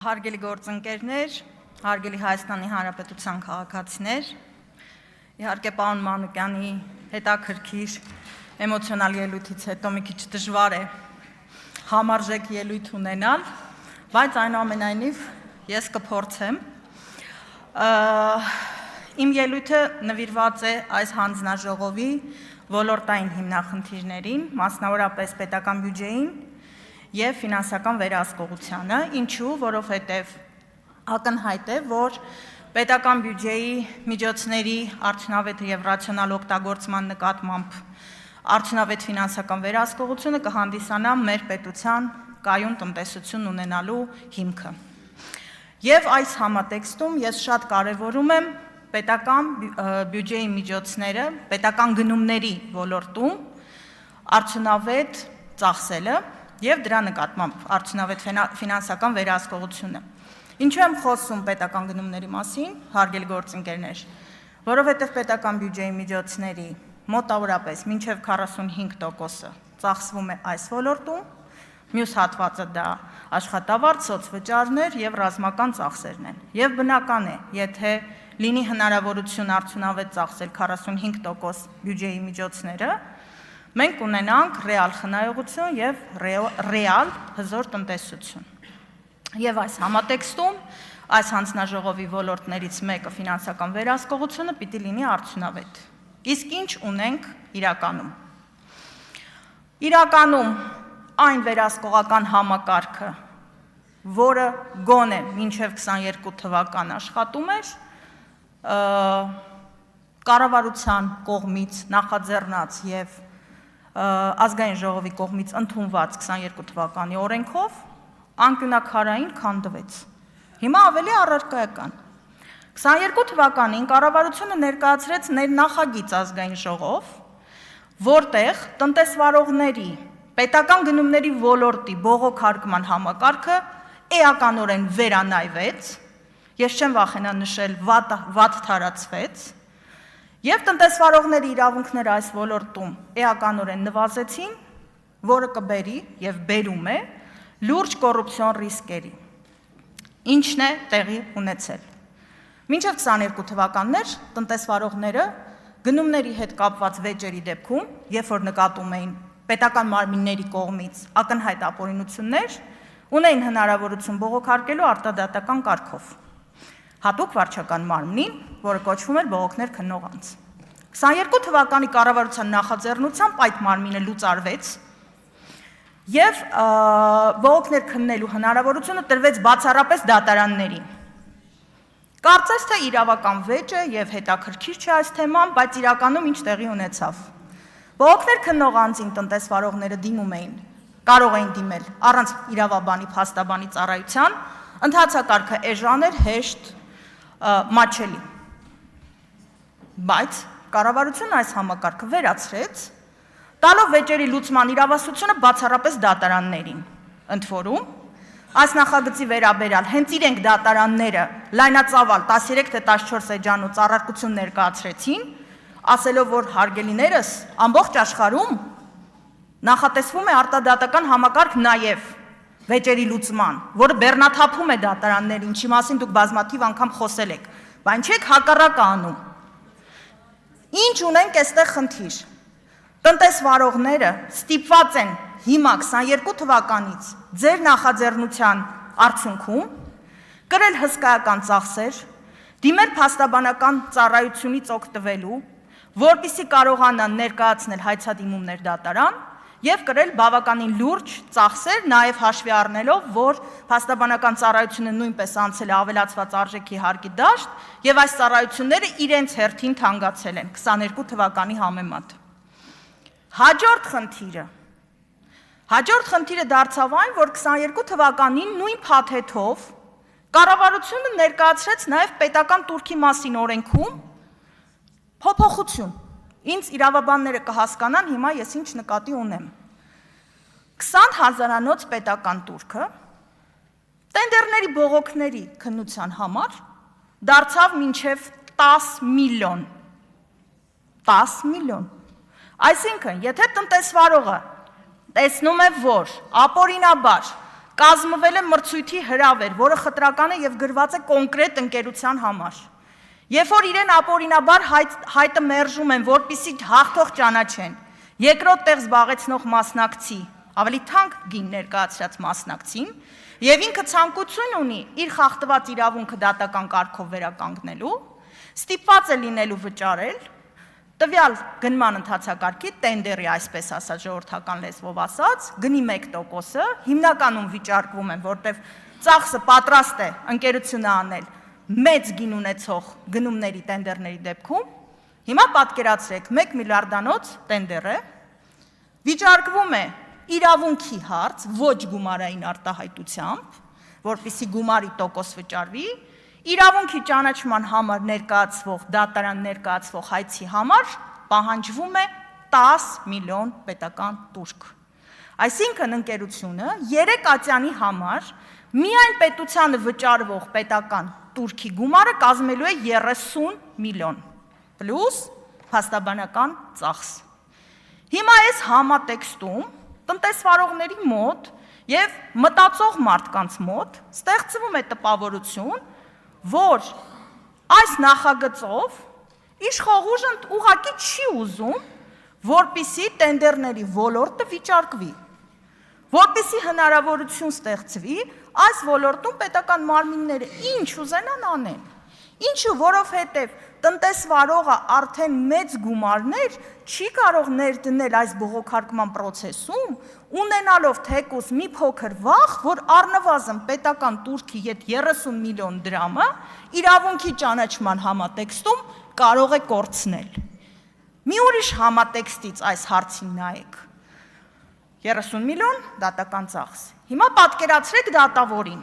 Հարգելի գործընկերներ, հարգելի Հայաստանի Հանրապետության քաղաքացիներ, իհարկե պարոն Մանուկյանի հետաքրքիր էմոցիոնալ ելույթից հետո մի քիչ դժվար է համարժեք ելույթ ունենալ, բայց այնուամենայնիվ ես կփորձեմ։ Իմ ելույթը նվիրված է այս հանձնաժողովի ոլորտային հիմնախնդիրներին, մասնավորապես պետական բյուջեին և ֆինանսական վերահսկողությանը, ինչու, որովհետև ակնհայտ է, որ պետական բյուջեի միջոցների արդյունավետ և ռացիոնալ օգտագործման նկատմամբ արդյունավետ ֆինանսական վերահսկողությունը կհանդիսանա մեր պետության կայուն տնտեսություն ունենալու հիմքը։ Եվ այս համատեքստում ես շատ կարևորում եմ պետական բյուջեի միջոցները, պետական գնումների ոլորտում արդյունավետ ծախսելը և դրա նկատմամբ արդյունավետ ֆինանսական վերահսկողությունը։ Ինչու եմ խոսում պետական գնումների մասին, հարգելի գործընկերներ, որովհետև պետական բյուջեի միջոցների մոտավորապես մինչև 45%-ը ծախսվում է այս ոլորտում, մյուս հատվածը դա աշխատավարձ, սոցվճարներ և ռազմական ծախսերն են։ Եվ բնական է, եթե լինի հնարավորություն արդյունավետ ծախսել 45% բյուջեի միջոցները, մենք ունենանք ռեալ խնայողություն և ռեալ հզոր տնտեսություն։ Եվ այս համատեքստում այս հանձնաժողովի ոլորտներից մեկը ֆինանսական վերահսկողությունը պիտի լինի արդյունավետ։ Իսկ ինչ ունենք իրականում։ Իրականում այն վերահսկողական համակարգը, որը գոնե մինչև 22 թվական աշխատում էր, կառավարության կողմից նախաձեռնած և ազգային ժողովի կողմից ընդունված 22 թվականի օրենքով անկյունաքարային քանդվեց։ Հիմա ավելի առարկայական։ 22 թվականին կառավարությունը ներկայացրեց նախագիծ ազգային ժողով, որտեղ տնտեսվարողների պետական գնումների ոլորտի բողոքարկման համակարգը էականորեն վերանայվեց, ես չեմ վախենա նշել վատ թարացվեց, և տնտեսվարողների իրավունքները այս ոլորտում էականորեն նվազեցին, որը կբերի և բերում է լուրջ կոռուպցիոն ռիսկերի։ Ինչն է տեղի ունեցել։ Մինչև 22 թվականներ տնտեսվարողները գնումների հետ կապված վեճերի դեպքում, երբ որ նկատում էին պետական մարմինների կողմից ակնհայտ ապօրինություններ, ունեին հնարավորություն բողոքարկելու արտադատական կարգով։ Հատուկ վարչական մարմնին, որը կոչվում էր բողոքներ քննող անձ։ 22 թվականի կառավարության նախաձեռնությամբ այդ մարմինը լուծարվեց և բողոքներ քննելու հնարավորությունը տրվեց բացառապես դատարաններին։ Կարծես թե իրավական վեճ է և հետաքրքիր չէ այս թեման, բայց իրականում ինչ տեղի ունեցավ։ Բողոքներ քննող անձին տնտեսվարողները դիմում էին, կարող էին դիմել առանց իրավաբանի, փաստաբանի ծառայության, ընթացակարգը էժան էր, հեշտ, մատչելի։ Բայց կառավարությունը այս համակարգը վերացրեց, տալով վեճերի լուծման իրավասությունը բացառապես դատարաններին, ընդ որում, այս նախագծի վերաբերյալ հենց իրենք դատարանները լայնածավալ 13 թե 14 էջանոց առարկություն ներկայացրեցին, ասելով, որ հարգելիներս, ամբողջ աշխարհում նախատեսվում է արտադատական համակարգ նաև վեճերի լուծման, որը բեռնաթափում է դատարաններ, ինչի մասին դուք բազմաթիվ անգամ խոսել եք, բայց չեք հակառակը անում։ Ինչ ունենք այստեղ խնդիր։ Տնտեսվարողները ստիպված են հիմա 22 թվականից ձեր նախաձեռնության արդյունքում կրել հսկայական ծախսեր, դիմել փաստաբանական ծառայությունից օգտվելու, որպեսզի կարողանան ներկայացնել հայցադիմումներ դատարան և կրել բավականին լուրջ ծախսեր, նաև հաշվի առնելով, որ փաստաբանական ծառայությունը նույնպես անցել է ավելացված արժեքի հարկի դաշտ և այս ծառայությունները իրենց հերթին թանկացել են 22 թվականի համեմատ։ Հաջորդ խնդիրը դարձավ այն, որ 22 թվականին նույն փաթեթով կառավարությունը ներկայացրեց նաև պետական տուրքի մասին օրենքում փոփոխություն։ Ինձ իրավաբանները կհասկանան հիմա ես ինչ նկատի ունեմ։ 20 հազարանոց պետական տուրքը տենդերների բողոքների քննության համար դարձավ մինչև 10 միլիոն։ 10 միլիոն։ Այսինքն, եթե տնտեսվարողը տեսնում է, որ ապօրինաբար կազմվել է մրցույթի հրավեր, որը խտրական է եւ գրված է կոնկրետ ընկերության համար։ Երբ որ իրեն ապօրինաբար հայտը մերժում են, որպեսզի հաղթող ճանաչեն, երկրորդ տեղ զբաղեցնող մասնակցի, ավելի թանկ գին ներկայացրած մասնակցին, եւ ինքը ցանկություն ունի իր խախտված իրավունքը դատական կարգով վերականգնելու, ստիպված է լինելու վճարել տվյալ գնման ընթացակարգի տենդերի, այսպես ասած, ժողովրդական լեզվով ասած, գնի 1%-ը, հիմնականում վիճարկվում են, որտեղ ծախսը պատրաստ է ընկերությունը անել մեծ գին ունեցող գնումների տենդերների դեպքում, հիմա պատկերացրեք 1 միլիարդանոց տենդեր է, վիճարկվում է իրավունքի հարց, ոչ գումարային արտահայտությամբ, որպեսզի գումարի տոկոս վճարվի, իրավունքի ճանաչման համար ներկայացվող, դատարան ներկայացվող հայցի համար պահանջվում է 10 միլիոն պետական տուրք։ Այսինքն ընկերությունը 3 ատյանի համար միայն պետությանը վճարվող պետական տուրքի գումարը կազմելու է 30 միլիոն, պլյուս փաստաբանական ծախս։ Հիմա այս համատեքստում տնտեսվարողների մոտ եւ մտածող մարդկանց մոտ ստեղծվում է տպավորություն, որ այս նախագծով իշխող ուժն ուղղակի չի ուզում, որպեսզի տենդերների ոլորտը վիճարկվի, որպեսզի հնարավորություն ստեղծվի այս ոլորտում պետական մարմինները ինչ ուզենան անեն, ինչու, որովհետև տնտեսվարողը արդեն մեծ գումարներ չի կարող ներդնել այս բողոքարկման պրոցեսում, ունենալով թեկուզ մի փոքր վախ, որ առնվազն պետական տուրքի հետ 30 միլիոն դրամը իրավունքի ճանաչման համատեքստում կարող է կորցնել։ Մի ուրիշ համատեքստից այս հարցին նայեք։ 30 միլիոն դատական ծախս։ Հիմա պատկերացրեք դատավորին։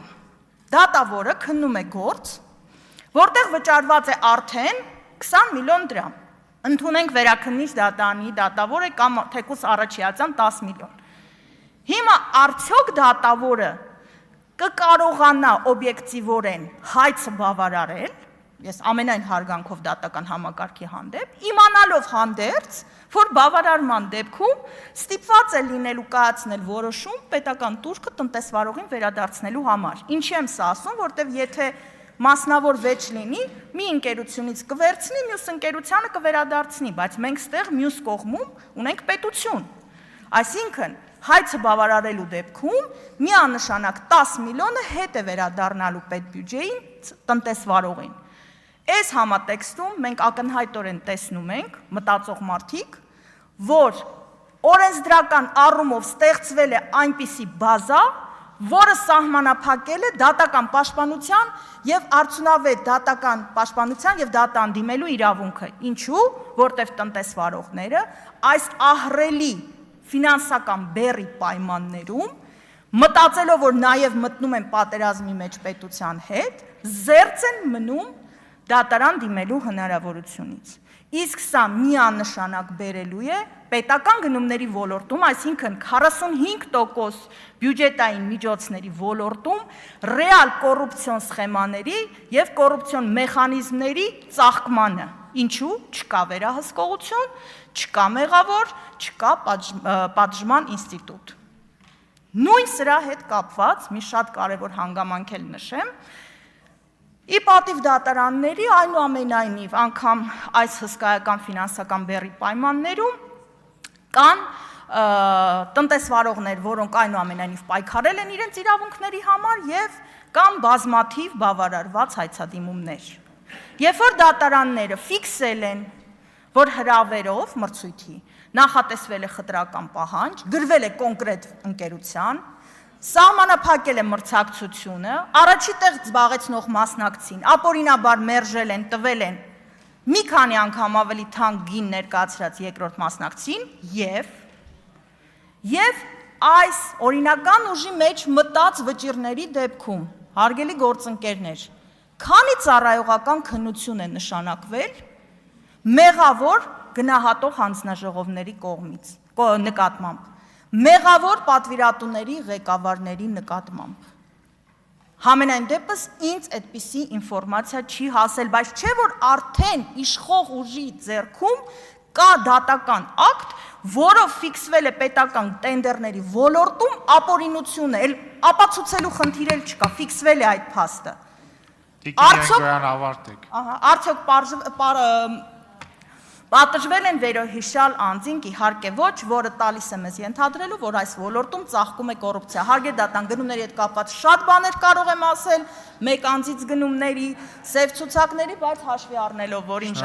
Դատավորը քննում է գործ, որտեղ վճարված է արդեն 20 միլիոն դրամ։ Ընդունենք վերաքննիչ դատանի դատավորը կամ թեկուզ առաջիացան 10 միլիոն։ Հիմա արդյոք դատավորը կկարողանա օբյեկտիվորեն հայցը բավարարել, ես ամենայն հարգանքով դատական համակարգի հանդեպ, իմանալով հանդերձ, որ բավարարման դեպքում ստիպված է լինելու կայացնել որոշում պետական տուրքը տնտեսվարողին վերադարձնելու համար։ Ինչի եմ սա ասում, որտեղ եթե մասնավոր վեճ լինի, մի ընկերությունից կվերցնի, մյուս ընկերությանը կվերադարձնի, բայց մենք ստեղ մյուս կողմում ունենք պետություն։ Այսինքն, հայցը բավարարելու դեպքում միանշանակ 10 միլիոնը հետ է վերադառնալու պետբյուջեին տնտեսվարողին։ Այս համատեքստում մենք ակնհայտորեն տեսնում ենք մտածող մարդիկ, որ օրենսդրական առումով ստեղծվել է այնպիսի բազա, որը սահմանափակել է դատական պաշտպանության եւ արդյունավետ դատական պաշտպանության եւ դատան դիմելու իրավունքը։ Ինչու? Որտեղ տնտեսվարողները այս ահռելի ֆինանսական բեռի պայմաններում, մտածելով, որ նաեւ մտնում են պատերազմի մեջ պետության հետ, զերծ են մնում դատարան դիմելու հնարավորությունից։ Իսկ սա միանշանակ բերելու է պետական գնումների ոլորտում, այսինքն 45% բյուջետային միջոցների ոլորտում ռեալ կոռուպցիոն սխեմաների եւ կոռուպցիոն մեխանիզմների ծաղկմանը։ Ինչու? Չկա վերահսկողություն, չկա մեղավոր, չկա պատժման ինստիտուտ։ Նույն սրա հետ կապված մի շատ կարևոր հանգամանք էլ նշեմ, ի պատիվ դատարանների այնուամենայնիվ անգամ այս հսկայական ֆինանսական բեռի պայմաններում կան տնտեսվարողներ, որոնք այնուամենայնիվ պայքարել են իրենց իրավունքների համար եւ կան բազմաթիվ բավարարված հայցադիմումներ։ Երբ որ դատարանները ֆիքսել են, որ հրավերով մրցույթի նախատեսվել է խտրական պահանջ, գրվել է կոնկրետ ընկերության, սահմանափակել է մրցակցությունը, առաջի տեղ զբաղեցնող մասնակցին ապօրինաբար մերժել են, տվել են մի քանի անգամ ավելի թանկ գին ներկայացրած երկրորդ մասնակցին եւ այս օրինական ուժի մեջ մտած վճիրների դեպքում, հարգելի գործընկերներ, քանի ծառայողական քննություն է նշանակվել մեղավոր գնահատող հանձնաժողովների կողմից նկատմամբ, մեղավոր պատվիրատուների ղեկավարների նկատմամբ։ Համենայն դեպս ինձ այդպիսի ինֆորմացիա չի հասել, բայց չէ որ արդեն իշխող ուժի ձեռքում կա դատական ակտ, որով ֆիքսվել է պետական տենդերների ոլորտում ապօրինությունը, ապացուցելու խնդիր էլ չկա, ֆիքսվել է այդ փաստը։ Արդյոք պատժվել են վերոհիշյալ անձինք, իհարկե ոչ, որը տալիս է մեզ ենթադրելու, որ այս ոլորտում ծաղկում է կոռուպցիա։ Հարգելի դատան, գնումների հետ կապված շատ բաներ կարող եմ ասել, մեկ անձից գնումների, սև ցուցակների, բայց հաշվի առնելով, որ ինչ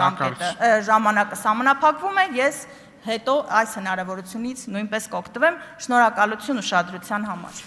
ժամանակը սահմանափակվում է, ես հետո այս հնարավորությունից նույնպես կօգտվեմ։ Շնորհակալություն ուշադրության համար։